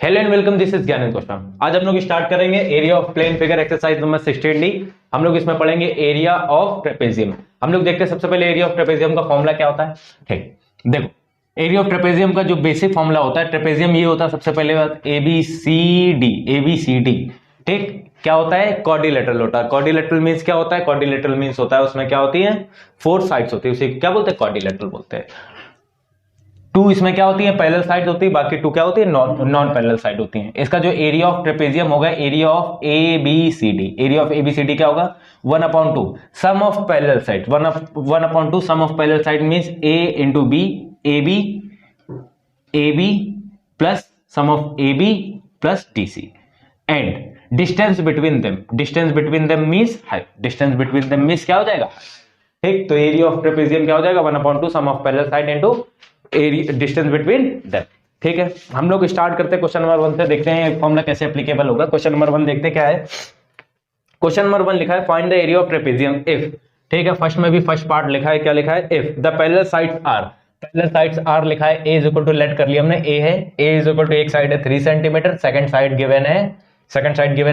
Hello and welcome, this is Gyan Kaushal. आज हम लोग स्टार्ट करेंगे area of plane figure exercise number 16D। हम लोग इसमें पढ़ेंगे एरिया ऑफ ट्रेपेजियम। हम लोग देखते हैं सबसे पहले एरिया ऑफ ट्रेपेजियम का फॉर्मूला क्या होता है। ठीक, देखो एरिया ऑफ ट्रेपेजियम का जो बेसिक फॉर्मूला होता है, ट्रेपेजियम ये होता है सबसे पहले बात ABCD। ठीक, क्या होता है? क्वाड्रिलेटरल होता है। क्वाड्रिलेटरल मींस क्या होता है? क्वाड्रिलेटरल मींस होता है उसमें क्या होती है? 4 साइड्स होती है, उसे क्या बोलते हैं? क्वाड्रिलेटरल बोलते हैं। 2 इसमें क्या होती है? पैरेलल साइड होती है, बाकी 2 क्या होती है? नॉन पैरेलल साइड होती है। इसका जो एरिया ऑफ ट्रेपेजियम होगा, area of ABCD, area of ABCD क्या होगा? 1/2 sum of parallel side. 1/2 sum of parallel side means A into B, AB plus sum of AB plus DC and distance between them. Distance between them means height. Distance between them means क्या हो जाएगा? ठीक, तो area of trapezium क्या हो जाएगा? 1/2 sum of parallel side into area distance between them. ठीक है, हम लोग स्टार्ट करते हैं क्वेश्चन नंबर 1 से। देखते हैं फॉर्मूला कैसे एप्लीकेबल होगा। क्वेश्चन नंबर 1 देखते क्या है। क्वेश्चन नंबर 1 लिखा है find the area of trapezium if. ठीक है, फर्स्ट में भी फर्स्ट पार्ट लिखा है, क्या लिखा है? If the parallel sides are. Parallel sides are लिखा है, a is equal to, let कर लिया हमने, a है, a इज इक्वल टू एक साइड है 3 सेंटीमीटर, सेकंड साइड गिवन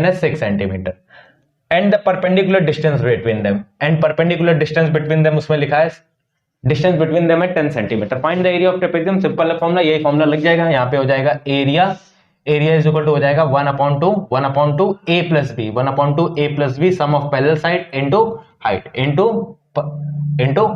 है 6 centimetre and the perpendicular distance between them. And perpendicular distance between them उसमें लिखा है डिस्टेंस बिटवीन देम है 10 centimetre. Find the area of trapezium. Simple formula, यही formula लग जाएगा। यहाँ पे हो जाएगा एरिया इज इक्वल टू हो जाएगा 1/2 a plus b, 1/2 a plus b sum of parallel side into height, into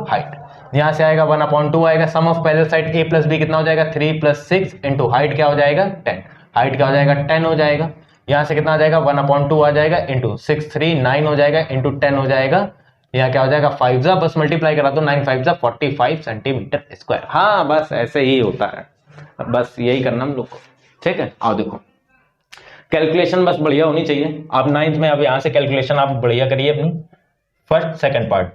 height. यहां से आएगा 1/2 आएगा sum of parallel side a plus b कितना हो जाएगा? 3 + 6 इनटू हाइट क्या हो जाएगा? 10। हाइट क्या हो जाएगा? 10 हो जाएगा। यहां से कितना आ जाएगा? 1/2 आ जाएगा इनटू 6 3 9 हो जाएगा इनटू 10 हो जाएगा। यहाँ क्या हो जाएगा? 5 जा, बस मल्टीप्लाई करा दो, 9 5 जा 45 सेंटीमीटर स्क्वायर। हाँ, बस ऐसे ही होता है, बस यही करना हम लोग को। ठीक है, आओ देखो, कैलकुलेशन बस बढ़िया होनी चाहिए। आप 9th में अब यहाँ से कैलकुलेशन आप बढ़िया करिए अपनी, फर्स्ट सेकंड पार्ट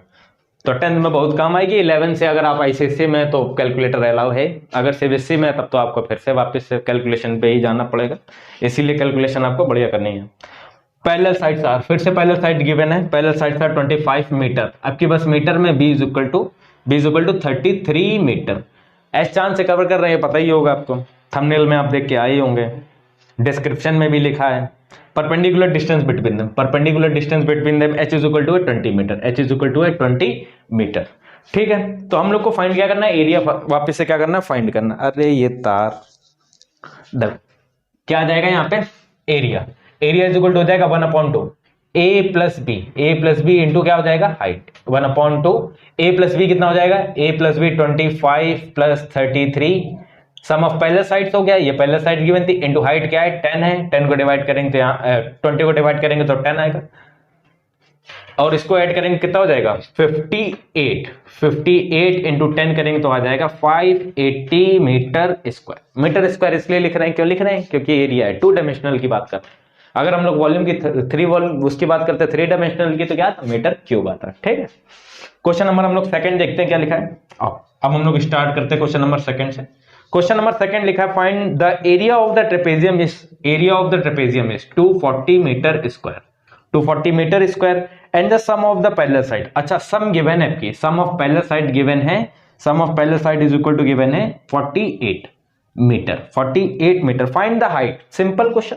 तो 10th में बहुत काम आएगी। 11 से अगर आप ICSE में तो कैलकुलेटर अलाउ है, अगर CBSE में तब तो आपको फिर से वापस से कैलकुलेशन पे ही जाना पड़ेगा, इसीलिए कैलकुलेशन आपको बढ़िया करनी है। पैरेलल साइड्स आर, फिर से पैरेलल साइड गिवन है, पैरेलल साइड्स आर 25 मीटर। आपकी बस मीटर में b is equal to 33 metre. S Chand से कवर कर रहे हैं, पता ही होगा आपको, थंबनेल में आप देख के आए होंगे, डिस्क्रिप्शन में भी लिखा है। Perpendicular distance between them, perpendicular distance between them h is equal to 20 metre, h is equal to 20 metre. ठीक है, तो हम लोग को फाइंड क्या करना है? एरिया वापस से क्या करना है? फाइंड करना। अरे ये तार क्या आ जाएगा यहाँ पे? एरिया इज इक्वल टू हो जाएगा 1/2 a प्लस b इंटू क्या हो जाएगा? हाइट। 1/2 a प्लस b कितना हो जाएगा? a plus b 25 plus 33 sum of parallel sides हो गया, ये पैरेलल साइड गिवन थी, इंटू हाइट क्या है? 10 है। 10 को डिवाइड करेंगे तो यहाँ 20 को डिवाइड करेंगे तो 10 आएगा, और इसको ऐड करेंगे कितना हो जाएगा? 58 इंटू 10 करेंगे तो आ जाएगा 580 मीटर स्क्वायर। मीटर स्क्वायर इसलिए लिख रहे हैं, क्यों लिख रहे हैं? क्योंकि एरिया है, 2 डायमेंशनल की बात कर रहे हैं। अगर हम लोग वॉल्यूम की 3 वॉल्यूम उसकी बात करते हैं 3 डायमेंशनल की, तो क्या था? मीटर क्यूब आता है। ठीक है, क्वेश्चन नंबर हम लोग सेकंड देखते हैं क्या लिखा है। अब हम लोग स्टार्ट करते हैं क्वेश्चन नंबर सेकंड से। क्वेश्चन नंबर सेकंड लिखा है find the area of the trapezium is 240 metre square, 240 metre square and the sum of the parallel side. अच्छा, सम गिवन है आपकी, sum of parallel side given है, sum of parallel side is equal to given है 48 metre. Find the height. Simple question,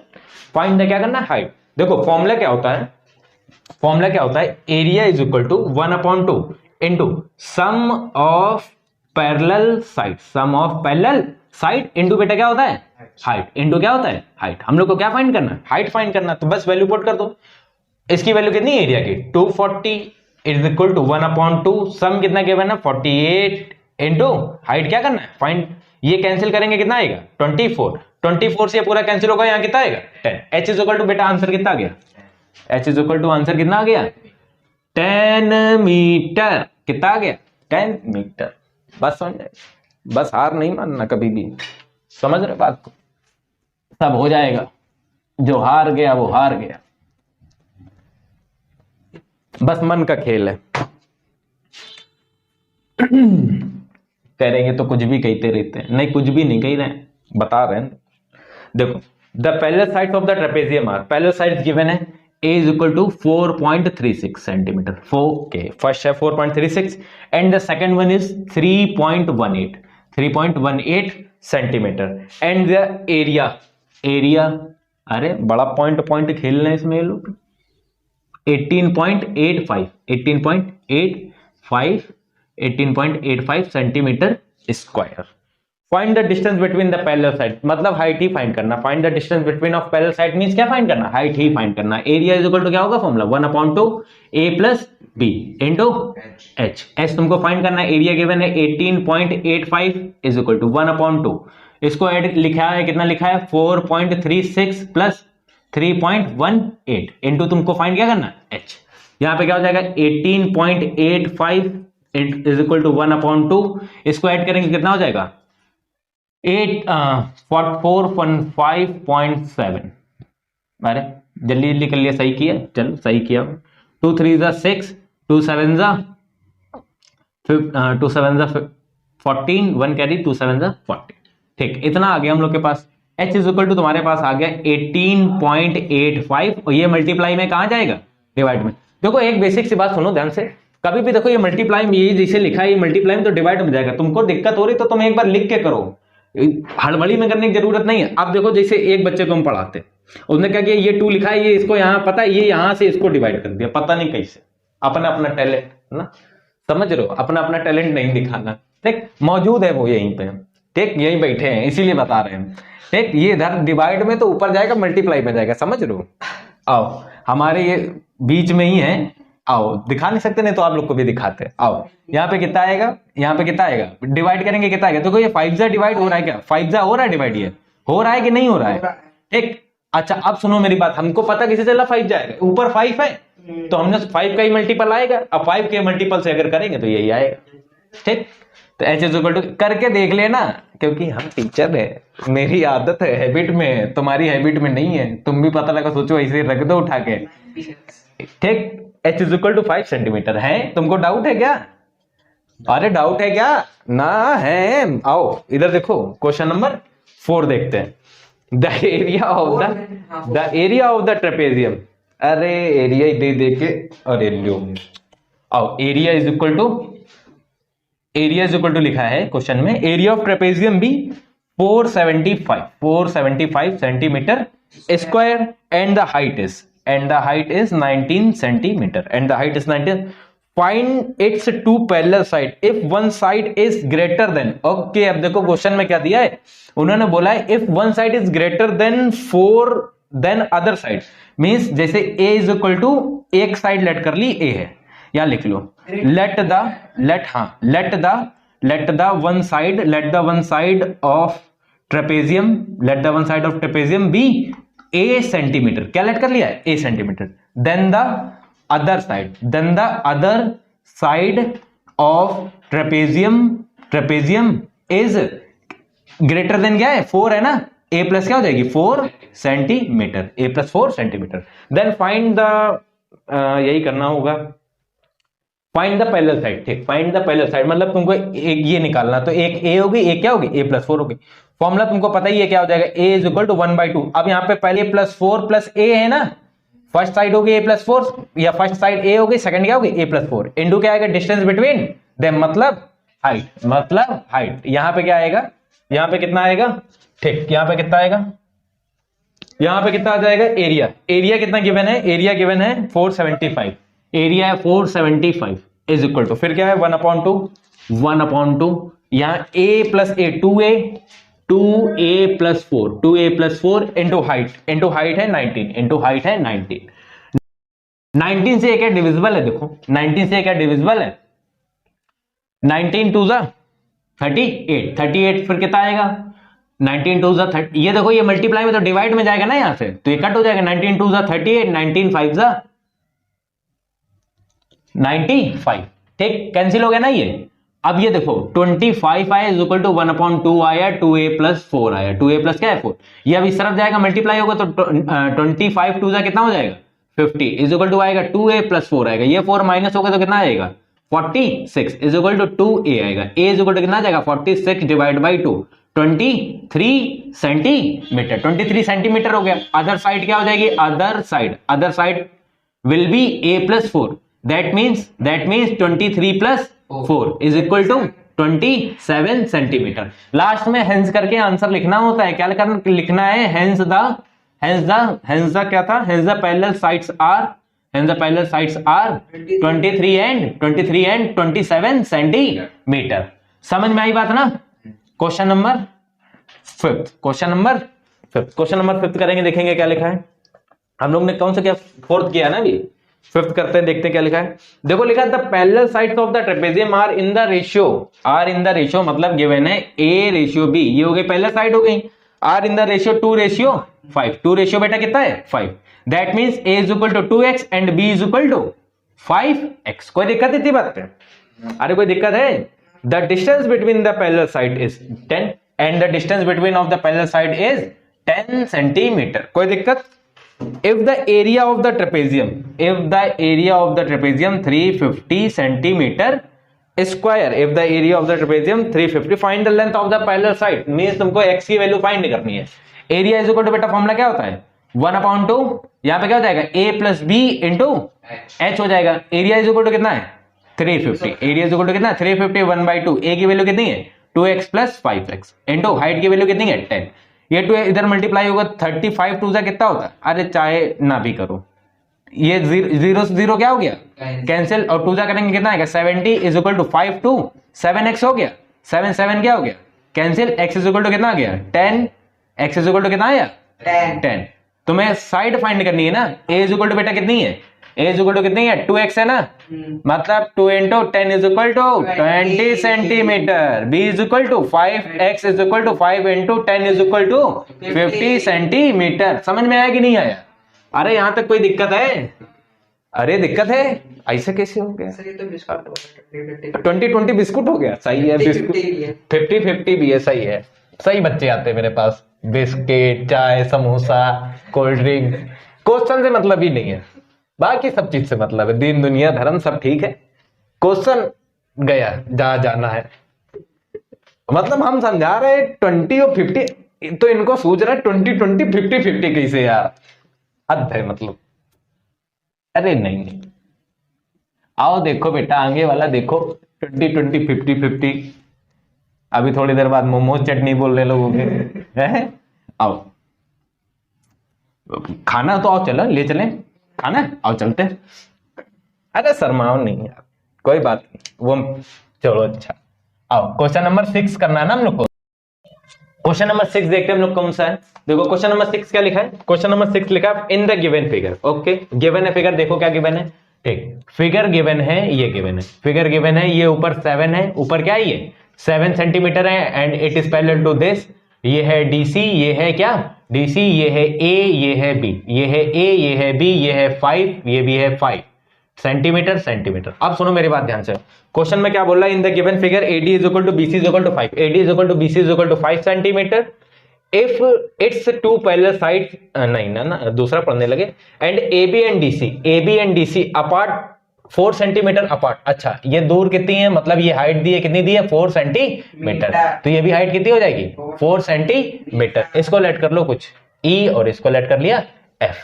find the क्या करना है? Height. देखो formula क्या होता है? फॉर्मूला क्या होता है? Area is equal to 1/2 into sum of parallel side, sum of parallel side into बेटा क्या होता है? हाइट। इंटू क्या होता है? हाइट। हम लोग को क्या फाइंड करना है? हाइट फाइंड करना। तो बस वैल्यू पुट कर दो। इसकी वैल्यू कितनी है एरिया की? 240 इज इक्वल टू 1/2 सम कितना गिवन है? 48 इंटू हाइट क्या करना है? फाइंड। ये कैंसिल करेंगे कितना आएगा? 24 से पूरा कैंसिल होगा, यहाँ कितना आएगा? 10। h इज इक्वल टू बेटा आंसर कितना आ गया? h is equal to answer कितना आ गया? 10 मीटर। कितना आ गया? 10 मीटर। बस समझ, बस हार नहीं मानना कभी भी, समझ रहे बात को? सब हो जाएगा, जो हार गया वो हार गया, बस मन का खेल है। करेंगे तो कुछ भी कहते रहते हैं, नहीं कुछ भी नहीं कह रहे हैं, बता रहे हैं। देखो the parallel sides of the trapezium are, parallel sides given है, a is equal to 4.36 centimetre. First है 4.36 and the second one is 3.18 centimetre and the area area, अरे बड़ा पॉइंट पॉइंट खेलना है इसमें ये लोग। 18.85 centimetre square. Find the distance between the parallel side, मतलब हाइट ही फाइंड करना। Find the distance between of parallel side means क्या फाइंड करना, हाइट ही फाइंड करना। एरिया इज इक्वल टू क्या होगा formula, 1/2 a plus b into h। h तुमको find करना है, एरिया गिवन है 18.85 इज इक्वल टू 1/2। इसको ऐड लिखा है, कितना लिखा है 4.36 प्लस 3.18 इंटू तुमको फाइंड क्या करना h। यहां पे क्या हो जाएगा 18.85 इज इक्वल टू 1/2। इसको ऐड करेंगे कितना हो जाएगा 415.7। अरे जल्दी जल्दी कर लिया, सही किया, चलो सही किया। 2 3 जा 6, 2 7 जा 14, 1 कैरी 2 7 जा 40। ठीक, इतना आ गया हम लोग के पास। h इज इक्वल टू तुम्हारे पास आ गया 18.85 और ये मल्टीप्लाई में कहां जाएगा, डिवाइड में। देखो एक बेसिक सी बात सुनो ध्यान से, कभी भी देखो ये मल्टीप्लाई में, ये जैसे लिखा है ये मल्टीप्लाई में तो डिवाइड में जाएगा। तुमको दिक्कत हो रही तो तुम एक बार लिख के करो, हड़बड़ी में करने की जरूरत नहीं है। अब देखो जैसे एक बच्चे को हम पढ़ाते, उसने क्या किया, ये 2 लिखा है, ये इसको यहाँ पता है, ये यहां से इसको डिवाइड कर दिया, पता नहीं कैसे। अपना अपना टैलेंट ना, समझ रहे हो, अपना अपना टैलेंट नहीं दिखाना। ठीक, मौजूद है वो यहीं पे, ठीक यहीं बैठे हैं इसीलिए बता रहे हैं। ठीक, ये इधर डिवाइड में तो ऊपर जाएगा, मल्टीप्लाई में जाएगा, समझ रहे हो। आओ हमारे ये बीच में ही है, आओ दिखा नहीं सकते, नहीं तो आप लोग को भी दिखाते। आओ यहाँ पे कितना आएगा, यहाँ पे कितना आएगा, डिवाइड करेंगे कितना आएगा। तो ये 5 जा डिवाइड हो रहा है क्या, 5 जा हो रहा है डिवाइड, ये हो रहा है कि नहीं हो रहा है। ठीक, अच्छा अब सुनो मेरी बात, हमको पता किसी चला 5 जाएगा, ऊपर 5 है तो हमने 5 का ही मल्टीपल आएगा। अब 5 के मल्टीपल से अगर करेंगे तो यही आएगा। ठीक, तो h इज इक्वल टू करके देख लेना, क्योंकि हम टीचर है, मेरी आदत है, हैबिट में, तुम्हारी हैबिट में नहीं है। तुम भी पता लगा सोचो ऐसे रख दो उठा के। ठीक, h is equal to 5 centimetre है। तुमको डाउट है क्या, अरे डाउट है क्या ना है। आओ इधर देखो, क्वेश्चन नंबर 4 देखते हैं। The area of the trapezium, अरे एरिया दे दे के, अरे लो आओ, एरिया इज इक्वल टू लिखा है क्वेश्चन में, एरिया ऑफ ट्रेपेजियम भी 475 centimetre square and the height is 19 centimetre and the height is 19। Find its 2 parallel side if one side is greater then. Okay, अब देखो question में क्या दिया है, उन्होंने बोला है if one side is greater than 4 then other side. Means जैसे a इज इक्वल टू, एक साइड लेट कर ली a है, यहां लिख लो let the one side of trapezium be a centimetre. क्या लेट कर लिया है, a centimetre. Then the other side of trapezium is greater than क्या है, 4 है ना, a प्लस क्या हो जाएगी 4 centimetre, a plus 4 centimetre. Then find the, यही करना होगा, फाइंड द पैरेलल साइड। ठीक, फाइंड द पैरेलल साइड मतलब तुमको एक ये निकालना, तो एक a होगी, एक क्या होगी a प्लस 4 होगी। फॉर्मूला तुमको पता ही है क्या हो जाएगा, a इज इक्वल टू 1/2। अब यहाँ पे पहले प्लस 4 प्लस a है ना, फर्स्ट साइड होगी a प्लस 4, या फर्स्ट साइड a होगी, सेकंड क्या होगी a प्लस 4 इंटू क्या आएगा डिस्टेंस बिटवीन देम, मतलब हाइट। यहाँ पे क्या आएगा, यहाँ पे कितना आएगा, ठीक यहाँ पे कितना आएगा, यहाँ पे कितना आ जाएगा एरिया कितना गिवन है, एरिया गिवन है 475, एरिया है 475 इज इक्वल टू, फिर क्या है 1/2 यहाँ a plus a 2a plus 4 into height है 19 19 से क्या डिविजिबल है, देखो 19 से क्या डिविजिबल है, 19 2 जा 38 फिर कितना आएगा 19 2 जा 30। ये देखो ये मल्टीप्लाई में तो डिवाइड में जाएगा ना, यहां से तो ये कट हो जाएगा, 19 2 जा 38, 19 5 जा 95। ठीक, कैंसिल हो गया ना ये। अब ये देखो 25 आया इज इक्वल टू 1/2 आया, 2a प्लस 4 आया, 2a प्लस क्या है 4। ये अब इस तरफ जाएगा मल्टीप्लाई होगा तो 25 2 जा कितना हो जाएगा 50 इज इक्वल टू आएगा 2a प्लस 4 आएगा, ये 4 माइनस होगा तो कितना आएगा 46 इज इक्वल टू 2a आएगा, a इज इक्वल टू कितना जाएगा 46 डिवाइड बाई 2 23 सेंटीमीटर हो गया। अदर साइड क्या हो जाएगी, other side will be a plus 4, that means 23 plus 4 is equal to 27 centimetre. Last में हेंस करके आंसर लिखना होता है, क्या लिखना है, हेंस द क्या था, hence the parallel sides are 23 and 27 centimetre. समझ में आई बात ना। क्वेश्चन नंबर फिफ्थ करेंगे, देखेंगे क्या लिखा है। हम लोग ने कौन सा क्या फोर्थ किया ना, अभी फिफ्थ करते हैं, देखते हैं क्या लिखा है। देखो लिखा है the parallel sides of the trapezium are in the ratio, मतलब गिवन है A/B, ये हो गई पैरेलल साइड हो गई, are in the ratio 2/5, 2 ratio बेटा कितना है 5, that means A is equal to 2x and B is equal to 5x। कोई दिक्कत इतनी बात पे? अरे कोई दिक्कत है? The distance between the parallel side is 10 and the distance between of the parallel side is 10 centimetre. कोई दिक्कत? If the area of the trapezium 350 centimeter square, if the area of the trapezium 350, find the length of the parallel side, means तुमको x की value find करनी है। Area is equal to बेटा formula क्या होता है 1/2, यहाँ पे क्या हो जाएगा a plus b into h हो जाएगा। एरिया इज इक्वल टू कितना है 350, एरिया इज इक्वल टू कितना है 350 1/2, a की वैल्यू कितनी है 2x plus 5x into height की वैल्यू कितनी है 10, ये 2 इधर मल्टीप्लाई होगा 35 2 से कितना होता है, अरे चाहे ना भी करो, ये 0 से 0 क्या हो गया कैंसिल, और 2 से करेंगे कितना आएगा 70 इज इक्वल टू 5 2 7x हो गया, 7 7 क्या हो गया cancel, x is equal to कितना आ गया 10, x इज इक्वल टू कितना आया 10। तुम्हें साइड फाइंड करनी है ना, a इज इक्वल टू बेटा कितनी है, a इज इक्वल टू कितनी है 2x है ना, मतलब 2 into 10 is equal to 20 centimetre, b is equal to 5, x is equal to 5 into 10 is equal to 50 centimetre. समझ में आया कि नहीं आया? अरे यहां तक कोई दिक्कत है? अरे दिक्कत है, ऐसे कैसे हो गया 20 बिस्कुट हो गया, सही है, बिस्कुट 50 भी है, सही है, सही बच्चे आते हैं मेरे पास, बिस्किट चाय समोसा कोल्ड ड्रिंक, क्वेश्चन से मतलब ही नहीं है, बाकी सब चीज से मतलब है, दीन दुनिया धर्म सब ठीक है, क्वेश्चन गया जहां जाना है। मतलब हम समझा रहे 20 और 50, तो इनको सोच रहा है 20 20 50 50 कैसे यार, हद है मतलब। अरे नहीं, आओ देखो बेटा आगे वाला देखो 20 20 50 50, अभी थोड़ी देर बाद मोमोज चटनी बोल रहे लोगों के आओ खाना तो आओ, चलो ले चलें खाना, आओ चलते। अरे शर्माओ नहीं यार, कोई बात नहीं, वो चलो अच्छा आओ। क्वेश्चन नंबर 6 करना है ना हम लोग को। क्वेश्चन नंबर 6 देखते हैं हम लोग कौन सा है। देखो क्वेश्चन नंबर 6 क्या लिखा है, क्वेश्चन नंबर 6 लिखा है in the given figure. Okay given है फिगर, देखो क्या गिवन है, ठीक फिगर गिवन है, ये गिवन है, फिगर गिवन है, ये ऊपर 7 है, ऊपर क्या है ये 7 सेंटीमीटर है and it is parallel to this, ये है DC, ये है क्या DC, ये है A, ये है B, ये है A, ये है B, ये है 5, ये भी है 5 सेंटीमीटर। अब सुनो मेरी बात ध्यान से, क्वेश्चन में क्या बोल रहा है, in the given figure AD is equal to BC is equal to 5, AD is equal to BC is equal to 5 centimetre if it's two parallel sides, नहीं ना दूसरा पढ़ने लगे, and AB and DC apart 4 centimetre apart. अच्छा ये दूर कितनी है, मतलब ये हाइट दी है, कितनी दी है 4 सेंटीमीटर, तो ये भी हाइट कितनी हो जाएगी 4 सेंटीमीटर। इसको लेट कर लो कुछ E और इसको लेट कर लिया F,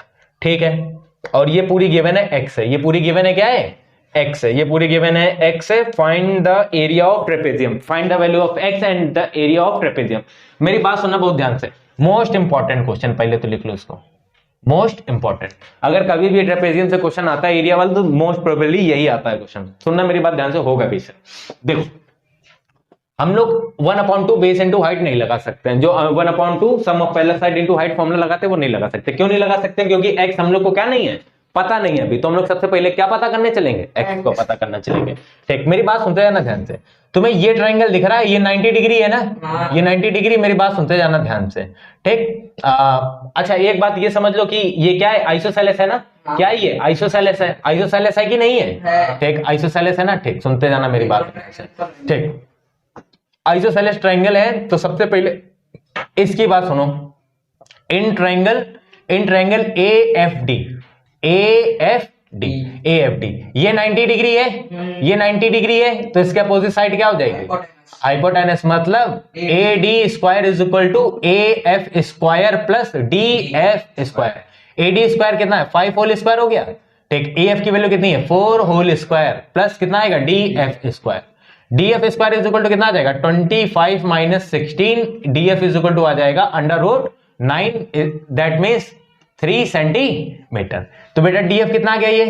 ठीक है। और ये पूरी गिवन है x है, ये पूरी गिवन है क्या है x है, ये पूरी गिवन है x है। Find the area of trapezium, find the value of x and the area of trapezium. मेरी बात सुनना बहुत ध्यान से, मोस्ट इंपॉर्टेंट क्वेश्चन, पहले तो लिख लो इसको, मोस्ट इंपॉर्टेंट। अगर कभी भी ट्रेपेजियम से क्वेश्चन आता है एरिया वाला, तो मोस्ट प्रोबेबली यही आता है क्वेश्चन। सुनना मेरी बात ध्यान से, होगा भी सर। देखो हम लोग 1/2 बेस इंटू हाइट नहीं लगा सकते हैं, जो 1/2 sum of parallel side into height formula लगाते हैं वो नहीं लगा सकते। क्यों नहीं लगा सकते? क्योंकि x हम लोग को क्या नहीं है, पता नहीं है अभी, तो हम लोग सबसे पहले क्या पता करने चलेंगे, x को पता करना चलेंगे। ठीक, मेरी बात सुनते जाना ध्यान से। तुम्हें ये ट्रायंगल दिख रहा है, ये 90 डिग्री है ना, ये 90 डिग्री, मेरी बात सुनते जाना ध्यान से। ठीक, अच्छा एक बात ये समझ लो कि ये क्या है, आइसोसेलेस है ना, क्या है ये आइसोसेलेस है, आइसोसेलेस है कि नहीं है, ठीक आइसोसेलेस है ना। ठीक, सुनते जाना मेरी बात ध्यान से। ठीक, आइसोसेलेस ट्रायंगल है, तो सबसे पहले इसकी बात सुनो, इन ट्रायंगल AFD ये 90 डिग्री है, ये 90 डिग्री है, तो इसके अपोजिट साइड क्या हो जाएगी हाइपोटेनस, मतलब AD square is equal to AF square plus DF square. AD square कितना है 5 होल स्क्वायर हो गया, ठीक। AF की वैल्यू कितनी है 4 होल स्क्वायर प्लस कितना आएगा DF square, D F square is equal to कितना आ जाएगा 25 minus 16, D F is equal to आ जाएगा under root 9, that means 3 centimetre. तो बेटा डी एफ कितना आ गया, ये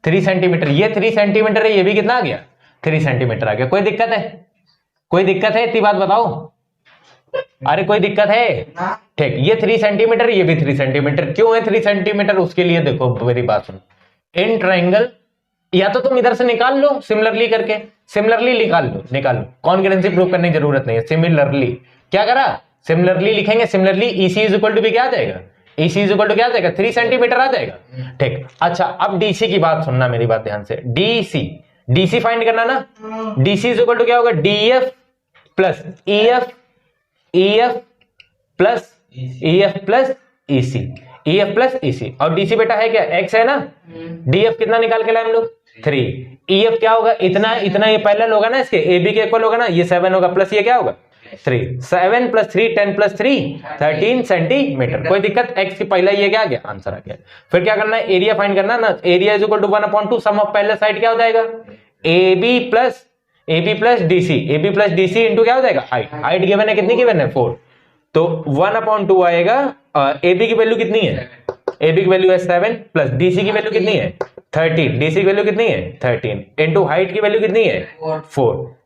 3 सेंटीमीटर, ये 3 सेंटीमीटर है, ये भी कितना आ गया 3 सेंटीमीटर आ गया। कोई दिक्कत है, कोई दिक्कत है, इतनी बात बताओ, अरे कोई दिक्कत है? ठीक, ये 3 सेंटीमीटर, ये भी 3 सेंटीमीटर। क्यों है 3 सेंटीमीटर, उसके लिए देखो मेरी बात सुनो, इन ट्रायंगल या तो तुम इधर से निकाल लो सिमिलरली करके, सिमिलरली निकाल लो, कॉन्ग्रुएंसी प्रूव करने की जरूरत नहीं है। सिमिलरली क्या करा, सिमिलरली लिखेंगे, similarly EC is equal to भी क्या आ जाएगा, ईसी इज इक्वल टू क्या आ जाएगा 3 सेंटीमीटर आ जाएगा। ठीक, अच्छा अब डीसी की बात सुनना, मेरी बात ध्यान से, डीसी फाइंड करना ना, डीसी इज इक्वल टू क्या होगा, DF plus EF plus EF plus EC, और डीसी बेटा है क्या, एक्स है ना, डीएफ कितना निकाल के लाए हम लोग 3, ईएफ क्या होगा, इतना ये पैरेलल होगा ना, इसके एबी के इक्वल होगा ना, ये 7 होगा, प्लस ये क्या होगा 3, 7 प्लस 3 10 प्लस 3 13 सेंटीमीटर। कोई दिक्कत, एक्स की पहला ये क्या आ गया, आंसर आ गया। फिर क्या करना है, एरिया फाइंड करना ना, area is equal to 1/2 sum of parallel side क्या हो जाएगा, AB plus DC, AB plus DC into क्या हो जाएगा हाइट गिवन है, कितनी गिवन है 4, तो 1/2 आएगा। एबी की वैल्यू कितनी है, एबी की वैल्यू है 7 प्लस डीसी की वैल्यू कितनी है 13, डीसी की वैल्यू कितनी है 13 इंटू हाइट की वैल्यू कितनी है 4,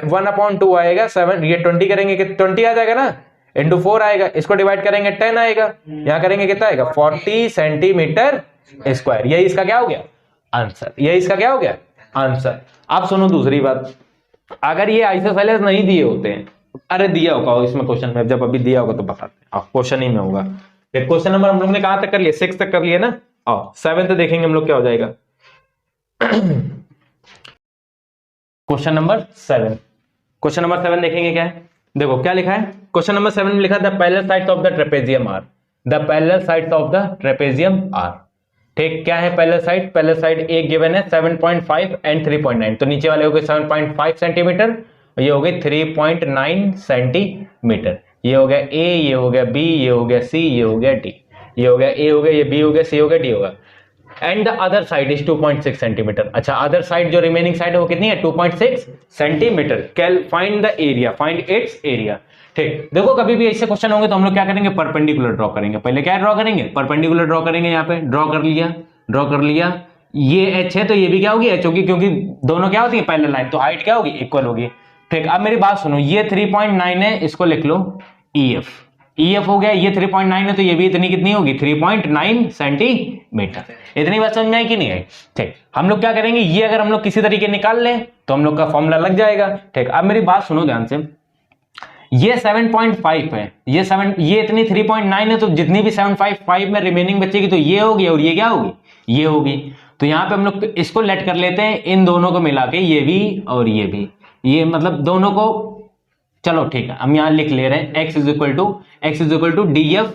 1/2 आएगा 7, ये 20 करेंगे कि 20 आ जाएगा ना, इंटू 4 आएगा, इसको डिवाइड करेंगे 10 आएगा, यहां करेंगे कितना आएगा 40 सेंटीमीटर स्क्वायर। यही इसका क्या हो गया आंसर, यही इसका क्या हो गया आंसर। अब सुनो दूसरी बात, अगर ये आइसोसेलेस नहीं दिए होते हैं, अरे दिया होगा इसमें क्वेश्चन में, जब अभी दिया होगा तो बताते हैं, क्वेश्चन ही में होगा। क्वेश्चन नंबर हम लोग ने कहां तक कर लिया, 6 तक कर लिया ना, और 7 देखेंगे हम लोग क्या हो जाएगा। क्वेश्चन नंबर 7 देखेंगे क्या है, देखो क्या लिखा है क्वेश्चन नंबर 7 में, लिखा the parallel sides of the trapezium are, the parallel sides of the trapezium are. ठीक, क्या है पैरेलल साइड एक गिवन है 7.5 एंड 3.9, तो नीचे वाले हो गए 7.5 सेंटीमीटर, ये हो गए 3.9 सेंटीमीटर, ये हो गया ए, ये हो गया बी, ये हो गया सी, ये हो गया डी, ये हो गया ए हो गया, ये बी हो गया, सी हो गया, डी होगा, and the other side is 2.6 centimetre. अच्छा, अदर साइड जो रिमेनिंग साइड है वो कितनी है 2.6 सेंटीमीटर। कैल find the area, find its area. ठीक, देखो कभी भी ऐसे क्वेश्चन होंगे तो हम लोग क्या करेंगे, परपेंडिकुलर ड्रॉ करेंगे। पहले क्या ड्रॉ करेंगे, परपेंडिकुलर ड्रॉ करेंगे। यहाँ पे ड्रॉ कर लिया, ये एच है तो ये भी क्या होगी एच होगी, क्योंकि दोनों क्या होती है पैरेलल लाइन, तो हाइट क्या होगी इक्वल होगी। ठीक, अब मेरी बात सुनो, ये 3.9 है, इसको लिख लो EF हो गया, ये 3.9 है तो ये भी इतनी कितनी होगी 3.9 सेंटीमीटर। इतनी बात समझ में आई कि नहीं आई। ठीक, हम लोग क्या करेंगे, ये अगर हम लोग किसी तरीके निकाल लें तो हम लोग का फॉर्मूला लग जाएगा। ठीक, अब मेरी बात सुनो ध्यान से, ये 7.5 है, ये इतनी 3.9 है, तो जितनी भी 7.5 में रिमेनिंग बचेगी तो ये होगी, और ये क्या होगी ये होगी। तो यहाँ पे हम लोग इसको लेट कर लेते हैं, इन दोनों को मिला के, ये भी और ये भी, ये मतलब दोनों को, चलो ठीक है हम यहां लिख ले रहे हैं x is equal to DF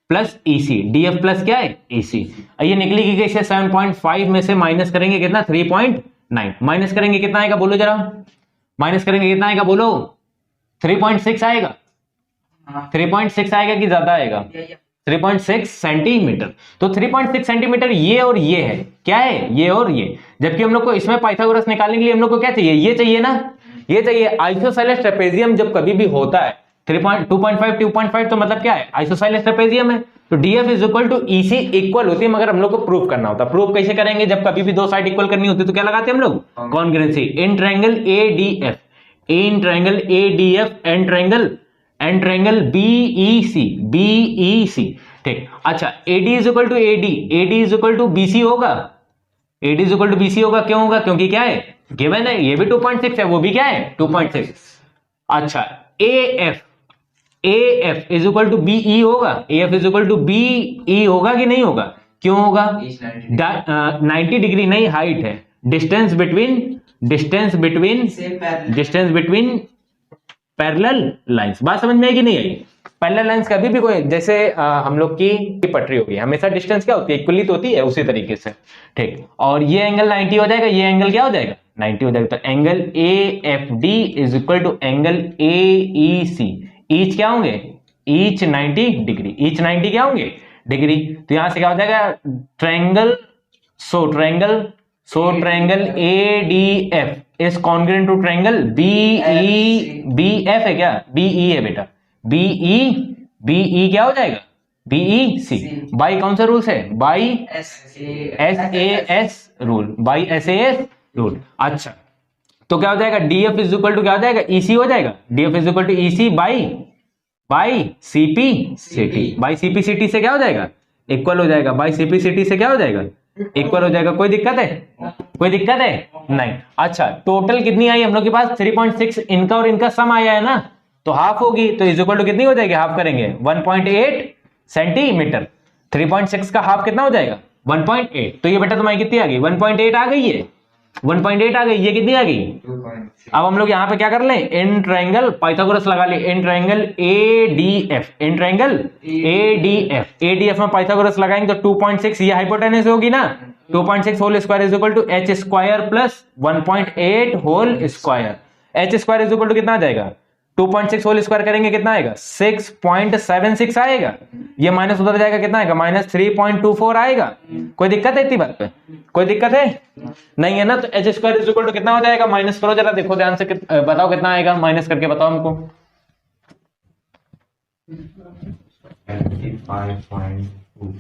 plus EC, DF plus क्या है EC। ये निकलेगी कैसे, 7.5 में से माइनस करेंगे कितना 3.9, माइनस करेंगे कितना आएगा बोलो जरा, माइनस करेंगे कितना आएगा बोलो 3.6 आएगा, 3.6 आएगा कि ज्यादा आएगा 3.6 सेंटीमीटर। तो 3.6 सेंटीमीटर ये और ये है, क्या है ये और ये, जबकि हम लोग को इसमें पाइथागोरस निकालने के लिए हम लोग को क्या चाहिए, ये चाहिए ना, ये चाहिए। आइसोसेलेस ट्रेपेजियम जब कभी भी होता है 2.5 तो मतलब क्या है आइसोसेलेस ट्रेपेजियम है, तो DF is equal to EC equal होती है, मगर हम लोग को प्रूव करना होता है। प्रूव कैसे करेंगे, जब कभी भी दो साइड इक्वल करनी होती है तो क्या लगाते हैं हम लोग congruency, in triangle ADF and triangle BEC। ठीक, अच्छा AD is equal to AD is equal to BC होगा, AD is equal to BC होगा, क्यों होगा, क्योंकि क्या है गिवन है, ये भी 2.6 है, वो भी क्या है 2.6। अच्छा AF is equal to BE होगा, AF is equal to BE होगा कि नहीं होगा, क्यों होगा 90 डिग्री नहीं हाइट है, डिस्टेंस बिटवीन पैरेलल लाइंस। बात समझ में आई कि नहीं आई। पैरेलल लाइंस कभी भी कोई, जैसे हम लोग की पटरी होगी, हमेशा डिस्टेंस क्या होती है इक्वली तो होती है, उसी तरीके से। ठीक, और ये एंगल 90 हो जाएगा, ये एंगल क्या हो जाएगा 90 हो जाएगा, तो angle AFD is equal to angle AEC, each क्या होंगे ईच 90 डिग्री, ईच 90 क्या होंगे डिग्री। तो यहां से क्या हो जाएगा triangle so triangle ADF is congruent to triangle BEF है क्या? BE है बेटा, BE क्या हो जाएगा? BEC। बाई कौन सा रूल है? By SAS rule, by SAS rule. अच्छा तो क्या हो जाएगा? DF इज इक्वल टू क्या हो जाएगा? EC हो जाएगा। DF is equal to EC by CPCT। By CPCT से क्या हो जाएगा? इक्वल हो जाएगा। बाई CPCT से क्या हो जाएगा? इक्वल हो जाएगा। कोई दिक्कत है? कोई दिक्कत है? नहीं। अच्छा टोटल कितनी आई हम लोग के पास? 3.6 इनका और इनका सम आया है ना, तो हाफ होगी, तो इज इक्वल टू कितनी हो जाएगी? हाफ करेंगे 1.8 सेंटीमीटर। 3.6 का हाफ कितना हो जाएगा? 1.8। तो ये बेटा तुम्हारी कितनी आ गई? 1.8 आ गई है। 1.8 आ गई। ये कितनी आ गई? 2.6। अब हम लोग यहां पे क्या कर लें? इन ट्रायंगल पाइथागोरस लगा ले। In triangle ADF, in triangle ADF में पाइथागोरस लगाएंगे तो 2.6 ये हाइपोटेनस होगी ना, 2.6 whole square is equal to h square plus 1.8 whole square. h square is equal to कितना आ जाएगा? 2.6 होल स्क्वायर करेंगे कितना आएगा? 6.76 आएगा। ये माइनस उधर जाएगा कितना आएगा? -3.24 आएगा। कोई दिक्कत है इतनी बात पे? कोई दिक्कत है? नहीं है ना। तो h square is equal to कितना हो जाएगा? माइनस करो जरा, देखो ध्यान से, बताओ कितना आएगा, माइनस करके बताओ हमको।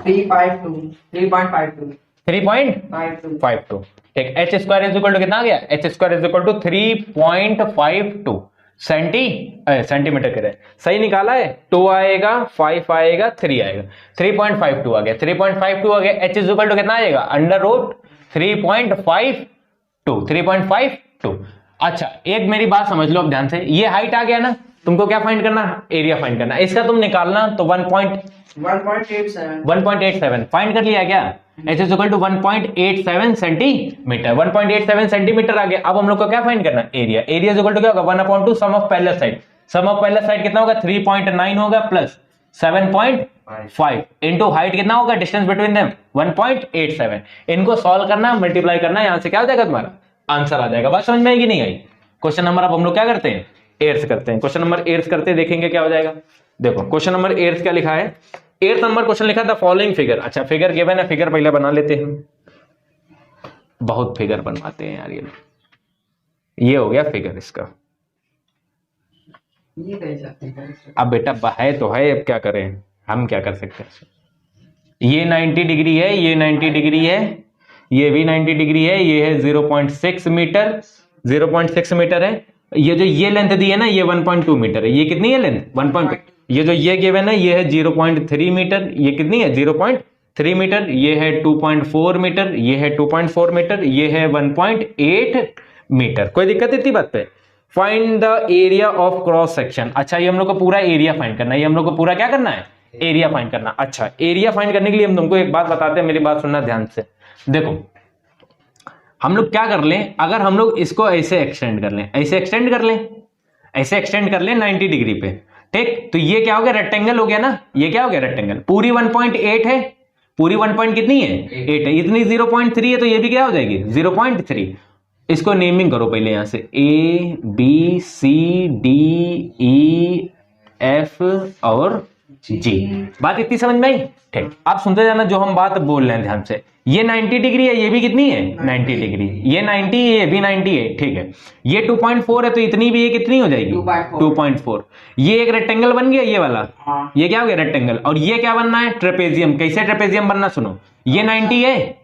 3.52। ठीक। h square is equal to कितना आ गया? h square is equal to 3.52 centimetre कह रहे, सही निकाला है। 2 आएगा, 5 आएगा, 3 आएगा, 3.52 आ गया। 3.52 आ गया। h इज इक्वल टू कितना आएगा? Under root 3.52। अच्छा एक मेरी बात समझ लो अब ध्यान से, ये हाइट आ गया ना, तुमको क्या फाइंड करना? एरिया फाइंड करना। इसका तुम निकालना तो 1.87 फाइंड कर लिया क्या? h is equal to 1.87 centimetre. 1.87 centimetre आ गया। अब हम लोग को क्या फाइंड करना? Area. Area is equal to क्या होगा? 1/2 sum of parallel side. Sum of parallel side कितना होगा? 3.9 होगा प्लस 7.5 इनटू हाइट कितना होगा? Distance between them 1.87। इनको सॉल्व करना, मल्टीप्लाई करना, यहां से क्या हो जाएगा? तुम्हारा आंसर आ जाएगा। बात समझ में आएगी नहीं आई? क्वेश्चन नंबर अब हम लोग क्या करते हैं? 8 करते हैं। क्वेश्चन नंबर 8 करते हैं, देखेंगे क्या हो जाएगा। देखो क्वेश्चन नंबर 8 क्या लिखा है? 8 नंबर क्वेश्चन लिखा था फॉलोइंग फिगर। अच्छा फिगर गिवन है, फिगर पहले बना लेते हैं। बहुत फिगर बनवाते हैं यार ये हो गया फिगर इसका। अब बेटा है तो है, अब क्या करें, हम क्या कर सकते हैं। ये 90 डिग्री है, ये 90 डिग्री है, ये भी 90 डिग्री है, ये है 0.6 मीटर, 0.6 मीटर है। ये जो ये लेंथ दी है ना, ये 1.2 मीटर है। ये कितनी है लेंथ? 1.2। ये जो ये गिवन है ये है 0.3 मीटर। ये कितनी है? 0.3 मीटर। ये है 2.4 मीटर, ये है 2.4 मीटर, ये है 1.8 मीटर। कोई दिक्कत इतनी बात पे? Find the area of cross section. अच्छा ये हम लोग को पूरा एरिया फाइंड करना है। ये हम लोग को पूरा क्या करना है? एरिया फाइंड करना। अच्छा एरिया फाइंड करने के लिए हम तुमको एक बात बताते हैं, मेरी बात सुनना ध्यान से। देखो हम लोग क्या कर लें, अगर हम लोग इसको ऐसे एक्सटेंड कर लें, ऐसे एक्सटेंड कर लें, ऐसे एक्सटेंड कर लें 90 डिग्री पे, ठीक, तो ये क्या हो गया? रेक्टेंगल हो गया ना। ये क्या हो गया? रेक्टेंगल। पूरी 1.8 है, पूरी 1 पॉइंट कितनी है? 8 है। इतनी 0.3 है, तो ये भी क्या हो जाएगी? 0.3। इसको नेमिंग करो पहले यहां से, A B C D E F और G। बात इतनी समझ में आई? ठीक। आप सुनते जाना जो हम बात बोल रहे हैं ध्यान से। ये 90 डिग्री है, ये भी कितनी है? 90 डिग्री। ये 90 है, ये भी 90 है, ठीक है। ये 2.4 है, तो इतनी भी ये कितनी हो जाएगी? 2.4। ये एक रेक्टेंगल बन गया, ये वाला। ये क्या हो गया? रेक्टेंगल। और ये क्या बनना है? ट्रेपेजियम। कैसे ट्रेपेजियम बनना? सुनो, ये 90 है,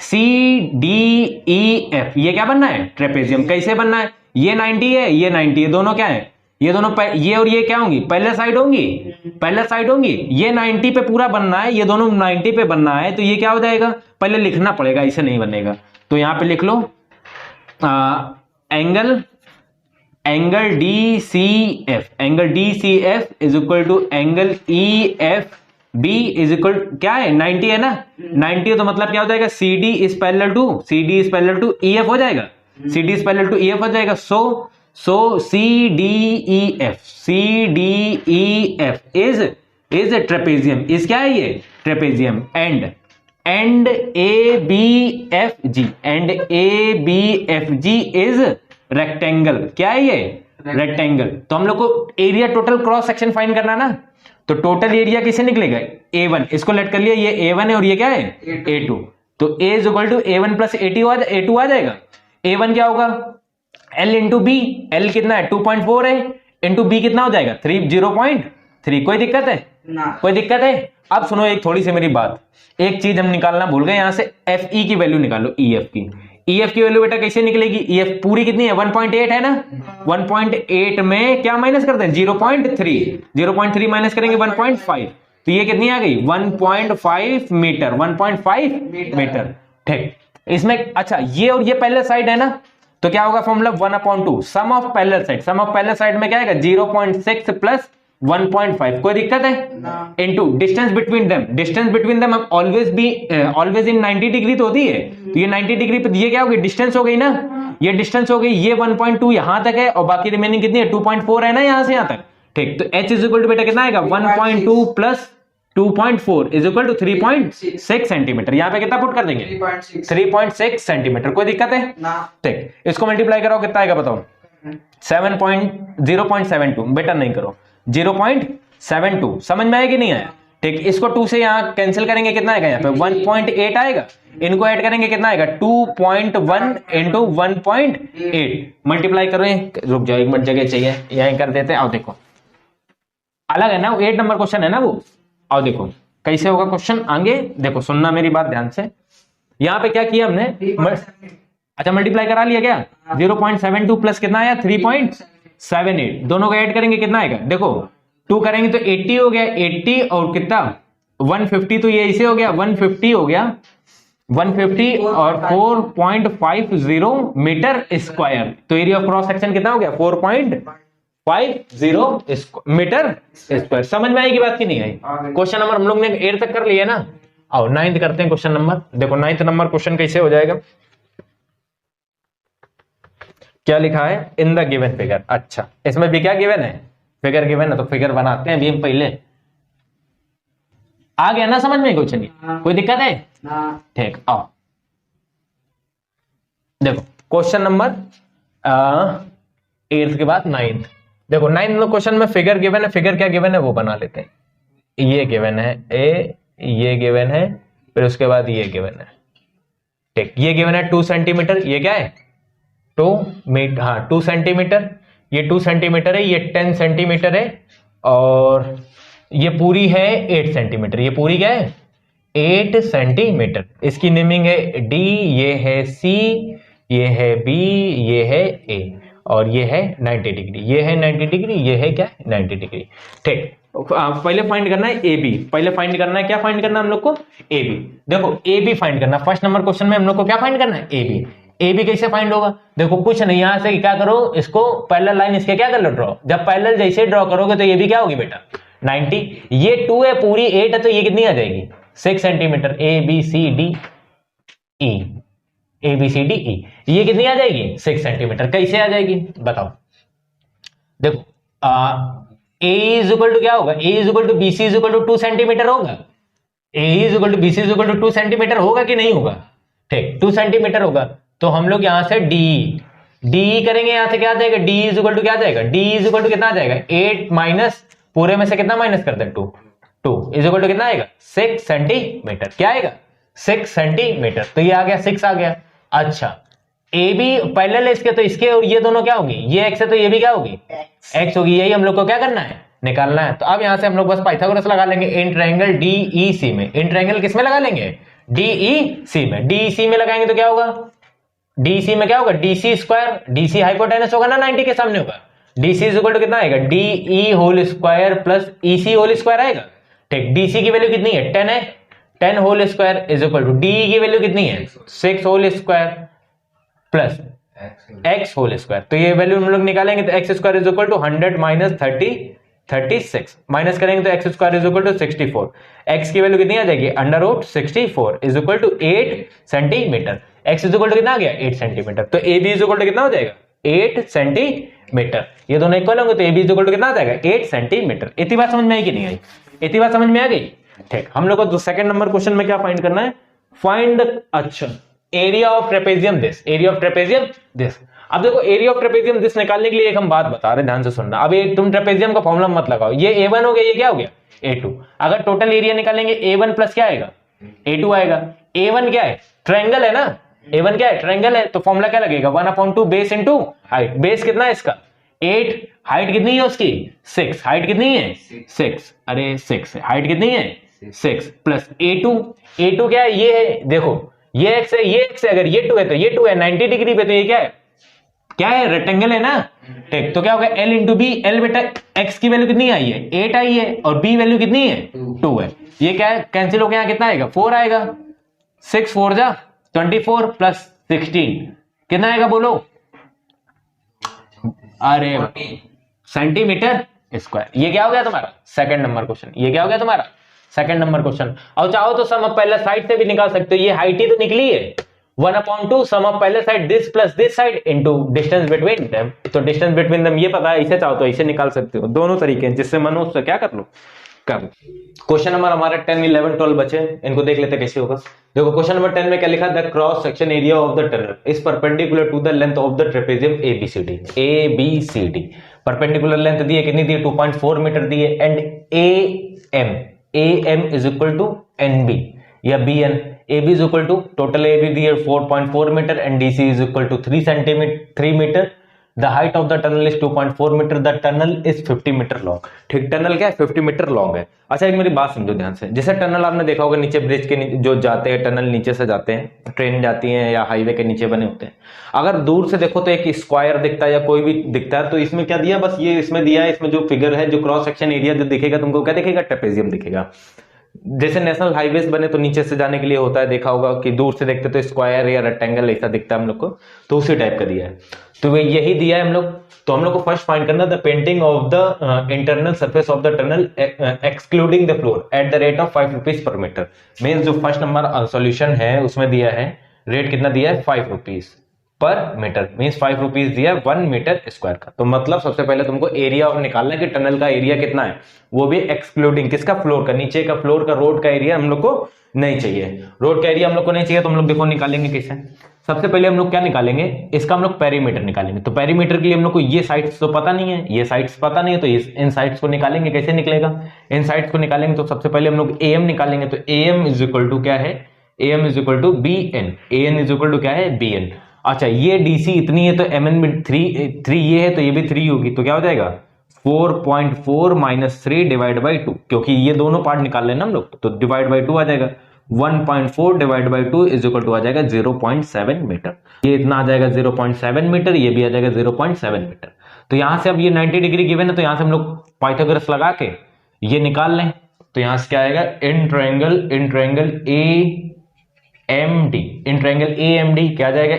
CDEF, ये क्या बनना है? ट्रेपेजियम। कैसे बनना है? ये 90 है, ये 90 है, दोनों क्या है? ये दोनों ये और ये क्या होंगी? पहले साइड होंगी, पहले साइड होंगी। ये 90 पे पूरा बनना है, ये दोनों 90 पे बनना है, तो ये क्या हो जाएगा? पहले लिखना पड़ेगा, इसे नहीं बनेगा। तो यहां पे लिख लो angle DCF, angle DCF is equal to angle EFB is equal क्या है? 90 है ना। 90 है तो मतलब क्या हो जाएगा? CD is parallel to EF हो जाएगा। CD is parallel to EF हो जाएगा। So CDEF is trapezium. Is क्या है? ये trapezium. And ABFG is rectangle. क्या है ये? रेक्टेंगल। तो हम लोग को area total cross section find करना ना, तो टोटल एरिया किसे निकलेगा? A1। इसको लेट कर लिया, ये A1 है और ये क्या है? A2। तो a is equal to a1 plus a2 आ जाएगा। a1 क्या होगा, l इंटू बी, l कितना है 2.4 है, इंटू बी कितना हो जाएगा 0.3। कोई दिक्कत है ना। कोई दिक्कत है। अब सुनो एक थोड़ी सी मेरी बात, एक चीज हम निकालना भूल गए, यहां से एफ ई की वैल्यू निकालो, ई एफ की। ई एफ की वैल्यू बेटा कैसे निकलेगी, ई एफ पूरी कितनी है 1.8 है ना, 1.8 में क्या माइनस करते हैं 0.3, 0.3 माइनस करेंगे 1.5, तो ये कितनी आ गई 1.5 मीटर, 1.5 मीटर। ठीक, इसमें अच्छा ये और ये पैरेलल साइड है ना, तो क्या होगा formula 1/2 sum of parallel side, sum of parallel side में क्या आएगा 0.6 प्लस 1.5, कोई दिक्कत है, into distance between them, distance between them always in 90 degree तो होती है, तो ये 90 डिग्री पे ये क्या होगी डिस्टेंस हो गई ना, ये डिस्टेंस हो गई, ये 1.2 यहां तक है और बाकी रिमेनिंग कितनी है 2.4 है ना यहां से यहां तक। ठीक, तो h इज इक्वल टू बेटा कितना आएगा 1.2 plus 2.4 is equal to 3.6 centimetre. यहां पे कितना पुट कर देंगे 3.6 सेंटीमीटर, कोई दिक्कत है ना। ठीक, इसको मल्टीप्लाई कराओ कितना आएगा बताओ 0.72, बेटा नहीं करो 0.72, समझ में आया कि नहीं आया। ठीक, इसको 2 से यहां कैंसिल करेंगे कितना आएगा यहाँ पे 1.8 आएगा, इनको ऐड करेंगे कितना आएगा 2.1 इंटू 1.8 मल्टीप्लाई करो, रुक जाओ एक मिनट जगह चाहिए यहीं कर देते हैं। आओ देखो अलग है ना, 8 नंबर क्वेश्चन है ना वो, आओ देखो कैसे होगा क्वेश्चन आगे, देखो सुनना मेरी बात ध्यान से। यहाँ पे क्या किया हमने, अच्छा मल्टीप्लाई करा लिया क्या, 0.72 प्लस कितना आया 3.78, दोनों को ऐड करेंगे कितना आएगा, देखो 2 करेंगे तो 80 हो गया, 80 और कितना 150, तो ये इसे हो गया 150 हो गया 150 और 4.50 मीटर स्क्वायर, तो एरिया ऑफ क्रॉस सेक्शन कितना हो गया 4.50 मीटर स्क्वायर। समझ में आएगी बात की नहीं आई। क्वेश्चन नंबर हम लोग ने 8 तक कर लिया ना, आओ 9th करते हैं क्वेश्चन नंबर। देखो 9th नंबर क्वेश्चन कैसे हो जाएगा, क्या लिखा है इन द गिवन फिगर। अच्छा इसमें भी क्या गिवन है, फिगर गिवन है, तो फिगर बनाते हैं अभी हम पहले, आ गया ना समझ में, कुछ नहीं कोई दिक्कत है ठीक। आओ देखो क्वेश्चन नंबर 8th के बाद 9th, देखो 9th क्वेश्चन में फिगर गिवन है, फिगर क्या गिवन है वो बना लेते हैं। ये गिवन है ए, ये गिवन है, फिर उसके बाद ये गिवन है। ठीक, ये गिवन है 2 सेंटीमीटर, ये क्या है 2 मीटर, हाँ 2 सेंटीमीटर, ये 2 सेंटीमीटर है, ये 10 सेंटीमीटर है, और ये पूरी है 8 सेंटीमीटर, ये पूरी क्या है 8 सेंटीमीटर। इसकी नेमिंग है डी, ये है सी, ये है बी, ये है ए, और ये है 90 डिग्री, ये है 90 डिग्री, ये है क्या 90 डिग्री। ठीक, पहले फाइंड करना है ए बी, पहले फाइंड करना है, क्या फाइंड करना है हम लोग को ए बी। देखो ए बी फाइंड करना, फर्स्ट नंबर क्वेश्चन में हम लोग को क्या फाइंड करना है ए बी। ए बी कैसे फाइंड होगा, देखो कुछ नहीं, यहां से क्या करो, इसको पैरेलल लाइन इसके क्या कर लो ड्रॉ, जब पैरेलल जैसे ड्रॉ करोगे तो ये भी क्या होगी बेटा 90, ये 2 है पूरी 8 है, तो ये कितनी आ जाएगी 6 centimetre, A B C D E, A B C D E, ये कितनी आ जाएगी 6 सेंटीमीटर। कैसे आ जाएगी बताओ, देखो ए इज इक्वल टू क्या होगा, A is equal to B C is equal to 2 centimetre होगा, A is equal to B C is equal to 2 centimetre होगा कि नहीं होगा। ठीक, 2 सेंटीमीटर होगा, तो हम लोग यहां से डी करेंगे, यहां से क्या आ जाएगा डी इज इक्वल टू क्या आ जाएगा, डी इज इक्वल टू कितना आ जाएगा 8 माइनस पूरे में से कितना माइनस करते हैं 2 इज इक्वल टू कितना आएगा 6 सेंटीमीटर, क्या आएगा 6 सेंटीमीटर, तो ये आ गया 6 आ गया। अच्छा ए बी पैरेलल है इसके, तो इसके और ये दोनों क्या होगी, ये एक्स है तो ये भी क्या होगी एक्स होगी, यही हम लोग को क्या करना है निकालना है। तो अब यहां से हम लोग बस पाइथागोरस लगा लेंगे इन ट्रायंगल डीईसी में, इन ट्रायंगल किस में लगा लेंगे डीईसी में, डीईसी में लगाएंगे तो क्या होगा डीसी में क्या होगा डीसी स्क्वायर, डीसी हाइपोटेनस होगा ना 90 के सामने होगा, डीसी इज इक्वल टू कितना आएगा DE whole square plus EC whole square आएगा। ठीक, डीसी की वैल्यू कितनी है 10 है, 10 whole square is equal to DE की वैल्यू कितनी है 6 whole square plus x whole square, तो ये वैल्यू हम लोग निकालेंगे तो x square is equal to 100 minus 36 minus करेंगे तो x square is equal to 64, x की वैल्यू कितनी आ जाएगी under root 64 is equal to 8 centimetre, x is equal to कितना आ गया 8 सेंटीमीटर, तो A B is equal to कितना हो जाएगा 8 सेंटीमीटर, ये दोनों इक्वल होंगे तो A B is equal to कितना आ जाएगा 8 सेंटीमीटर। इतनी बात समझ में आई कि नहीं आई, इतनी बात समझ में आ गई। ठीक, हम लोग को सेकंड नंबर क्वेश्चन में क्या फाइंड करना है, फाइंड अच्छा area of trapezium this, area of trapezium this. अब देखो एरिया ऑफ ट्रेपेजियम दिस निकालने के लिए एक हम बात बता रहे, ध्यान से सुनना। अब ये तुम ट्रेपेजियम का फॉर्मूला मत लगाओ, ये A1 हो गया, ये क्या हो गया A2। अगर टोटल एरिया निकालेंगे A1 प्लस क्या आएगा A2 आएगा, A1 क्या है, ट्रायंगल है ना, A1 क्या है, ट्रायंगल है, तो फॉर्मूला क्या लगेगा 1/2 बेस इंटू हाइट। बेस कितना है इसका 8, हाइट कितनी है उसकी 6, हाइट कितनी है 6, अरे 6 हाइट कितनी है 6 प्लस A2 क्या है, ये है देखो, ये x है, ये x है, अगर ये 2 है तो ये 2 है 90 डिग्री पे, तो ये क्या है रेक्टेंगल है ना, ठीक। तो क्या होगा L इंटू बी, L बेटा x की वैल्यू कितनी आई है 8 आई है, और b वैल्यू कितनी है 2 है, ये क्या है कैंसिल होकर यहाँ कितना आएगा 4 आएगा, 6 4 जा 24 प्लस 16 कितना आएगा बोलो, अरे सेंटीमीटर स्क्वायर। ये क्या हो गया तुम्हारा सेकंड नंबर क्वेश्चन, ये क्या हो गया तुम्हारा सेकंड नंबर क्वेश्चन। और चाहो तो सम ऑफ पहले साइड से भी निकाल सकते हो, ये हाइट ही तो निकली है 1/2 सम ऑफ पहले side this plus this side into distance between them, तो डिस्टेंस बिटवीन देम ये पता है, इसे चाहो तो इसे निकाल सकते हो, दोनों तरीके हैं, जिससे मन हो उससे क्या कर लो कर लो। क्वेश्चन नंबर हमारे 10 11 12 बचे, इनको देख लेते कैसे होगा। देखो क्वेश्चन नंबर 10 में क्या लिखा, the cross section area of the tunnel is perpendicular to the length of the trapezium ABCD। Perpendicular length दी है, कितनी दी है 2.4 मीटर दी है, and AM is equal to NB या BN, AB is equal to total AB दी है 4.4 metre and DC is equal to 3 metre. The height of the tunnel is 2.4 metre, the tunnel is 50 metre long. ठीक, tunnel क्या है 50 metre long है। अच्छा एक मेरी बात समझो ध्यान से, जैसे टनल आपने देखा होगा नीचे ब्रिज के जो जाते हैं टनल नीचे से जाते हैं, ट्रेन जाती है या हाईवे के नीचे बने होते हैं, अगर दूर से देखो तो एक स्क्वायर दिखता है या कोई भी दिखता है, तो इसमें क्या दिया, बस ये इसमें दिया है, इसमें जो फिगर है जो क्रॉस सेक्शन एरिया जो दिखेगा तुमको क्या दिखेगा ट्रेपेजियम दिखेगा। जैसे नेशनल हाईवेज बने तो नीचे से जाने के लिए होता है, देखा होगा कि दूर से देखते तो स्क्वायर या रेक्टेंगल ऐसा दिखता है हम लोग को, तो उसी टाइप का दिया है, तो वे यही दिया है हम लोग। तो हम लोग को फर्स्ट फाइंड करना the painting of the internal surface of the tunnel excluding the floor at the rate of 5 rupees per metre. Means जो फर्स्ट नंबर सॉल्यूशन है उसमें दिया है रेट कितना दिया है 5 rupees per metre, means 5 rupees दिया 1 मीटर स्क्वायर का। तो मतलब सबसे पहले तुमको एरिया ऑफ निकालना है कि टनल का एरिया कितना है, वो भी एक्सक्लूडिंग किसका फ्लोर का, नीचे का फ्लोर का रोड का एरिया हम लोग को नहीं चाहिए, रोड का एरिया हम लोग को नहीं चाहिए, तो हम लोग देखो निकालेंगे कैसे। सबसे पहले हम लोग क्या निकालेंगे, इसका हम लोग पेरीमीटर निकालेंगे। तो पेरीमीटर के लिए हम लोग को ये साइड्स तो पता नहीं है, ये साइड्स पता नहीं है, तो इन साइड्स को निकालेंगे, कैसे निकलेगा, इन साइड्स को निकालेंगे। तो सबसे पहले हम लोग AM निकालेंगे, तो AM इज इक्वल टू क्या है, AM is equal to BN, AN is equal to क्या है BN। अच्छा ये DC इतनी है तो MN में 3 ये है तो ये भी 3 होगी, तो क्या हो जाएगा 4.4 माइनस 3 डिवाइड बाई 2, क्योंकि ये दोनों पार्ट निकाल लेना हम लोग, तो डिवाइड बाई 2 आ जाएगा, 1.4 divide by 2 is equal to आ जाएगा 0.7 मीटर। ये इतना आ जाएगा 0.7 मीटर, ये भी आ जाएगा 0.7 मीटर। तो यहां से अब ये 90 डिग्री गिवन है, तो यहां से हम लोग पाइथागोरस लगा के ये निकाल लें, तो यहां से क्या आएगा इन ट्रायंगल AMD क्या आ जाएगा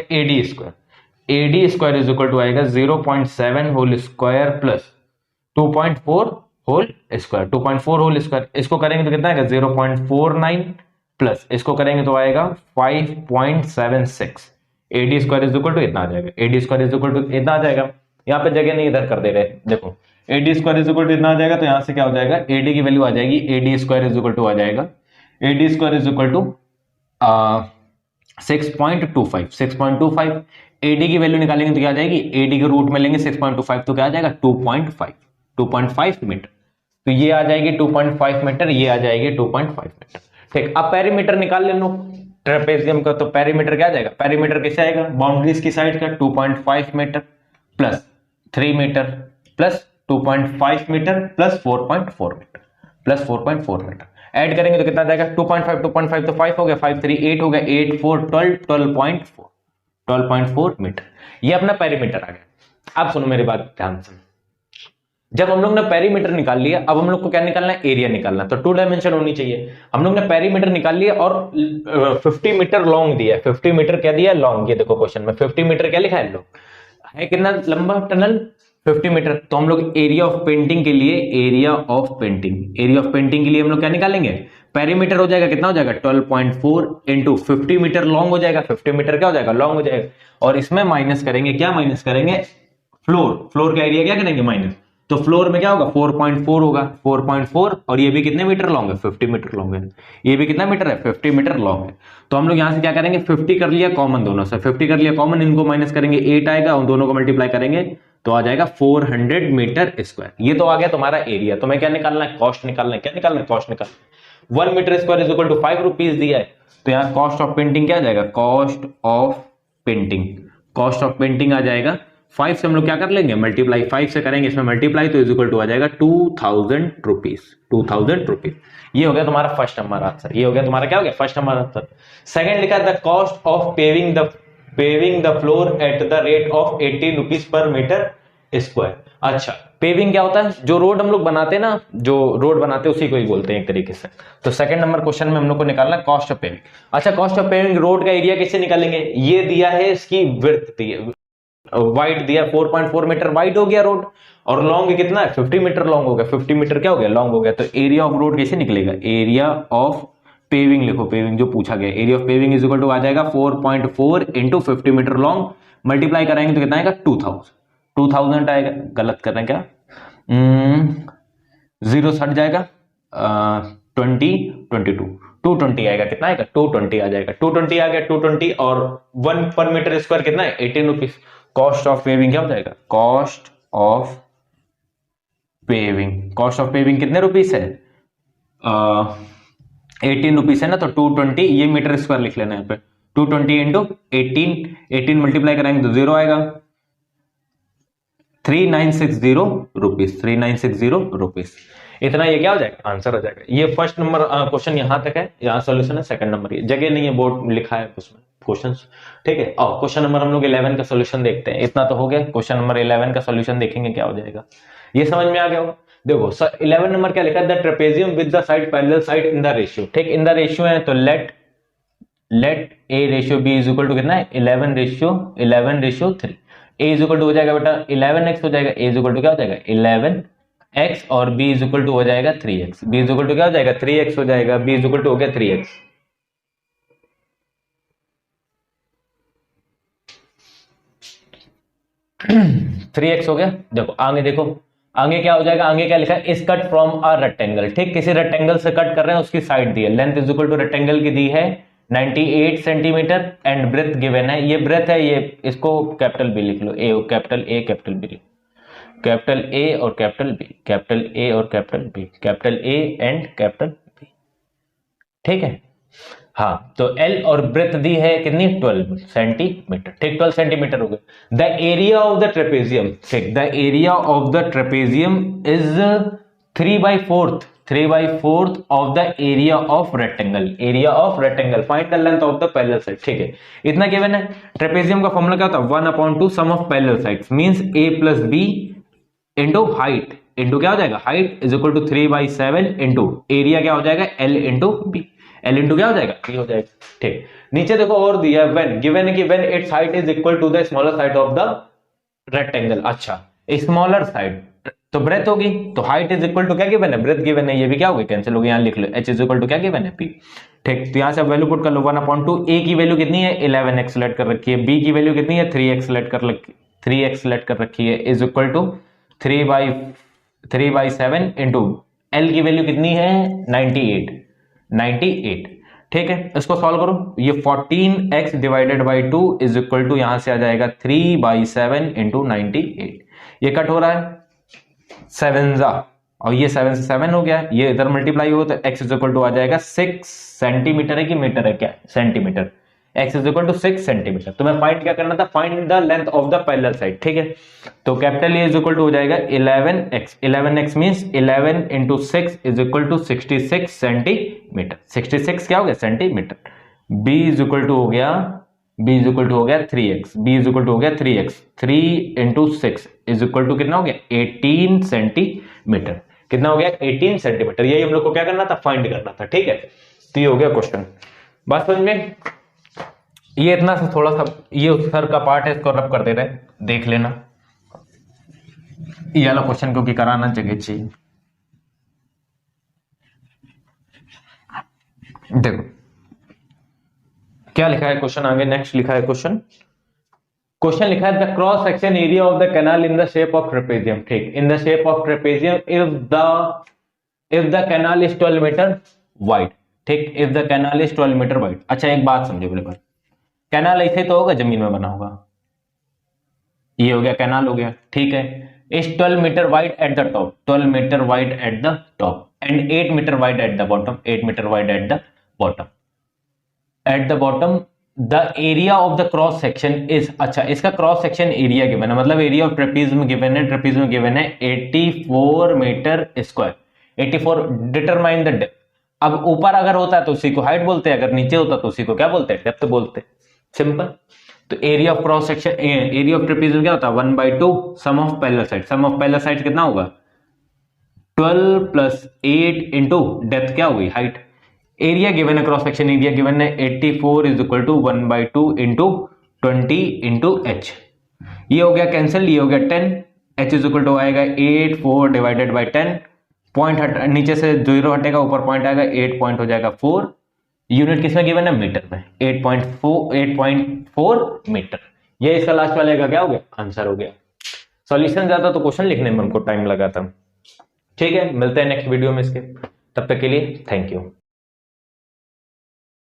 AD square is equal to आएगा 0.7 whole square plus 2.4 whole square, 2.4 whole square, इसको करेंगे तो कितना आएगा 0.49 प्लस इसको करेंगे तो आएगा 5.76। AD square is equal to इतना आ जाएगा, AD square is equal to इतना आ जाएगा, यहाँ पे जगह नहीं इधर कर दे रहे, देखो AD square is equal to इतना आ जाएगा, तो यहाँ से क्या हो जाएगा AD की वैल्यू आ जाएगी, AD square is equal to आ जाएगा, AD square is equal to 6.25 AD की वैल्यू निकालेंगे तो क्या आ जाएगी, AD के रूट में लेंगे 6.25 तो क्या आ जाएगा 2.5 मीटर, तो ये आ जाएगी 2.5 मीटर, ये आ जाएगी 2.5 मीटर। ठीक, अब पेरीमीटर निकाल ले लो ट्रेपेजियम का, तो पेरीमीटर क्या आ जाएगा, पेरीमीटर कैसे आएगा, बाउंड्रीज की साइड का 2.5 metre plus 3 metre plus 2.5 metre plus 4.4 metre plus 4.4 metre, add करेंगे तो कितना आ जाएगा 2.5 तो 5 हो गया, 5 3 8 हो गया, 8 4 12.4 मीटर, ये अपना पेरीमीटर आ गया। अब सुनो मेरी बात ध्यान से, जब हम लोग ने पेरीमीटर निकाल लिया, अब हम लोग को क्या निकालना है एरिया निकालना, तो 2 डायमेंशन होनी चाहिए। हम लोग ने पेरीमीटर निकाल लिया और 50 मीटर लॉन्ग दिया है, 50 मीटर क्या दिया है लॉन्ग, ये देखो क्वेश्चन में 50 मीटर क्या लिखा है लोग है कितना लंबा टनल 50 मीटर। तो हम लोग एरिया ऑफ पेंटिंग के लिए एरिया ऑफ पेंटिंग के लिए हम लोग क्या निकालेंगे, पेरीमीटर हो जाएगा कितना हो जाएगा 12.4 इंटू 50 मीटर लॉन्ग हो जाएगा, 50 मीटर क्या हो जाएगा लॉन्ग हो जाएगा, और इसमें माइनस करेंगे क्या, माइनस करेंगे फ्लोर का एरिया क्या करेंगे माइनस, तो फ्लोर में क्या होगा 4.4 होगा, 4.4 और ये भी कितने मीटर लॉन्ग है 50 मीटर लॉन्ग है, ये भी कितना मीटर है 50 मीटर लॉन्ग है। तो हम लोग यहां से क्या करेंगे 50 कर लिया कॉमन, दोनों से 50 कर लिया कॉमन, इनको माइनस करेंगे 8 आएगा और दोनों को मल्टीप्लाई करेंगे तो आ जाएगा 400 मीटर स्क्वायर। ये तो आ गया तुम्हारा एरिया। तुम्हें क्या निकालना है, कॉस्ट निकालना है, क्या निकालना है कॉस्ट निकालना है। 1 metre square is equal to 5 rupees दिया है, तो यहाँ कॉस्ट ऑफ पेंटिंग क्या आ जाएगा, cost of painting, cost of painting आ जाएगा 5 से हम लोग क्या कर लेंगे, मल्टीप्लाई 5 से करेंगे इसमें मल्टीप्लाई, तो इज इक्वल टू आ जाएगा 2000 रुपीज, 2000 रुपीज। ये हो गया तुम्हारा फर्स्ट नंबर आंसर, ये हो गया तुम्हारा क्या हो गया, फर्स्ट नंबर आंसर। सेकंड लिखा the cost of paving the floor at the rate of 18 rupees per metre square. अच्छा, पेविंग क्या होता है, जो रोड हम लोग बनाते हैं ना, जो रोड बनाते हैं उसी को ही बोलते हैं एक तरीके से। तो सेकंड नंबर क्वेश्चन में हम लोग को निकालना कॉस्ट ऑफ पेविंग। अच्छा, कॉस्ट ऑफ पेविंग रोड का एरिया कैसे निकालेंगे, ये दिया है, इसकी विड्थ दी है, वाइड दिया 4.4 मीटर वाइड हो गया रोड, और लॉन्ग कितना है 50 मीटर लॉन्ग हो गया, 50 मीटर क्या हो गया, लॉन्ग हो गया। तो एरिया ऑफ रोड कैसे निकलेगा, एरिया ऑफ पेविंग लिखो, पेविंग जो पूछा गया, area of paving is equal to आ जाएगा 4.4 इंटू 50 मीटर लॉन्ग, मल्टीप्लाई कराएंगे तो कितना आएगा 2000 आएगा। गलत कर रहे हैं क्या, 0 हट जाएगा, 220 आएगा, कितना आएगा 220 आ जाएगा, 220 आ गया, 220 और 1 पर मीटर स्क्वायर कितना है 18 रुपीज। कॉस्ट ऑफ पेविंग क्या हो जाएगा, cost of paving, cost of paving कितने रुपीस है, 18 रुपीस है ना, तो 220 ये मीटर स्क्वायर लिख लेना है यहाँ पे, 220 इंटू 18 मल्टीप्लाई कराएंगे तो 0 आएगा, 3960 रुपीस, 3960 रुपीस। इतना ये क्या हो जाएगा, आंसर हो जाएगा। ये फर्स्ट नंबर क्वेश्चन यहां तक है, यहाँ सॉल्यूशन है। सेकंड नंबर ये जगह नहीं है, बोर्ड लिखा है उसमें क्वेश्चंस, ठीक है। और क्वेश्चन नंबर हम लोग 11 का सॉल्यूशन देखते हैं। इतना तो हो गया, क्वेश्चन नंबर 11 का सॉल्यूशन देखेंगे क्या हो जाएगा, ये समझ में आ गया होगा। देखो 11 नंबर क्या लिखा है, the trapezium with the side parallel side in the ratio, ठीक, इन द रेशियो है, तो let A ratio B is equal to कितना है 11:3, ए इज इक्वल टू हो जाएगा बेटा 11x हो जाएगा, ए इज इक्वल टू क्या हो जाएगा 11x, और b इज इक्वल टू हो जाएगा 3x, b is equal to क्या हो जाएगा 3x हो जाएगा, b इज इक्वल टू हो गया 3x। थ्री एक्स हो गया। देखो आगे, देखो आगे क्या हो जाएगा, आगे क्या लिखा है, is cut from a rectangle, ठीक, किसी रेक्टेंगल से कट कर रहे हैं, उसकी साइड दी है, length is equal to rectangle की दी है 98 सेंटीमीटर एंड ब्रेथ गिवन है, ये ब्रेथ है, ये इसको कैपिटल बी लिख लो, capital A capital B, capital A और कैपिटल बी, कैपिटल ए और capital B, capital A and capital B, ठीक है। हाँ, तो L और ब्रेथ दी है कितनी 12 सेंटीमीटर, ठीक, 12 सेंटीमीटर हो गए। The area of the trapezium, ठीक, the area of the trapezium is 3/4 of the area of rectangle, area of rectangle, find the length of the parallel side, ठीक है। इतना गिवन है। ट्रेपेजियम का फॉर्मूला क्या होता है, 1/2 sum of parallel sides means a plus b into height, into क्या हो जाएगा, height is equal to 3/7 into area क्या हो जाएगा L into b, L into क्या हो जाएगा b हो जाएगा, ठीक। नीचे देखो और दिया है, व्हेन गिवन है कि when its height is equal to the smaller side of the rectangle. अच्छा, स्मॉलर साइड तो ब्रेथ होगी, तो हाइट इज इक्वल टू क्या गिवन है, ब्रेथ गिवन है, ये भी क्या हो गया कैंसिल हो गया, यहाँ लिख लो h इज इक्वल टू क्या गिवन है p, ठीक। तो यहाँ से वैल्यू पुट कर लो 1/2, a की वैल्यू कितनी है 11x सेलेक्ट कर रखी है, b की वैल्यू कितनी है 3x सेलेक्ट कर रखी है, is equal to 3/7 into L की वैल्यू कितनी है 98, ठीक है। इसको सॉल्व करो, ये 14x divided by 2 is equal to यहां से आ जाएगा 3/7 इंटू 98, ये कट हो रहा है 7 जा, और ये 7 से 7 हो गया, ये इधर मल्टीप्लाई हो तो x इज इक्वल टू आ जाएगा 6 सेंटीमीटर है कि मीटर है, क्या centimetre, x is equal to 6 centimetre. तो मैं फाइंड क्या करना था, find the length of the parallel side, ठीक है। तो capital A is equal to हो जाएगा 11x means 11 into 6 is equal to 66 centimetre, 66 क्या हो गया centimetre. b is equal to हो गया 3x, b is equal to हो गया 3x, 3 into 6 is equal to कितना हो गया 18 सेंटीमीटर, कितना हो गया 18 सेंटीमीटर। यही हम लोग को क्या करना था, फाइंड करना था, ठीक है। तो ये हो गया क्वेश्चन, बात समझ में। ये इतना सा थोड़ा सा ये सर का पार्ट है, इसको रब कर दे रहे, देख लेना ये वाला क्वेश्चन, क्योंकि कराना जगह चाहिए। देखो क्या लिखा है क्वेश्चन, आगे नेक्स्ट लिखा है क्वेश्चन लिखा है the cross section area of the canal in the shape of trapezium, ठीक, in the shape of trapezium if the canal is 12 metre wide, ठीक, if the canal is 12 metre wide. अच्छा एक बात समझो मेरे पास, कैनाल ऐसे तो होगा, जमीन में बना होगा, ये हो गया कैनाल हो गया, ठीक है। is 12 meter wide at the top, 12 meter wide at the top and 8 meter wide at the bottom, 8 meter wide at the bottom. At the bottom the area of the cross section is, अच्छा इसका cross section area given है, मतलब area of trapezium given है, trapezium given है 84 metre square, 84. Determine the depth. अब ऊपर अगर होता है तो उसी को हाइट बोलते हैं, अगर नीचे होता तो उसी को क्या बोलते हैं, डेप्थ बोलते हैं. सिंपल. तो area of cross section, area of trapezium क्या होता है 1/2 sum of parallel side. Sum of parallel side कितना होगा 12 प्लस 8 इंटू डेप्थ क्या होगी हाइट. एरिया गिवन है, क्रॉस सेक्शन एरिया गिवन है 84 is equal to 1/2 into 20 into h. ये हो गया कैंसिल, ये हो गया 10. एच इज इक्वल टू आएगा 8 4 डिवाइडेड बाई 10. पॉइंट नीचे से 0 हटेगा, ऊपर पॉइंट आएगा, 8 पॉइंट हो जाएगा 4. यूनिट किसमें गिवन है मीटर में, 8.4 मीटर. ये इसका लास्ट वाले का क्या हो गया आंसर हो गया. सॉल्यूशन ज्यादा तो क्वेश्चन लिखने में हमको टाइम लगा था. ठीक है, मिलते हैं नेक्स्ट वीडियो में इसके, तब तक के लिए थैंक यू.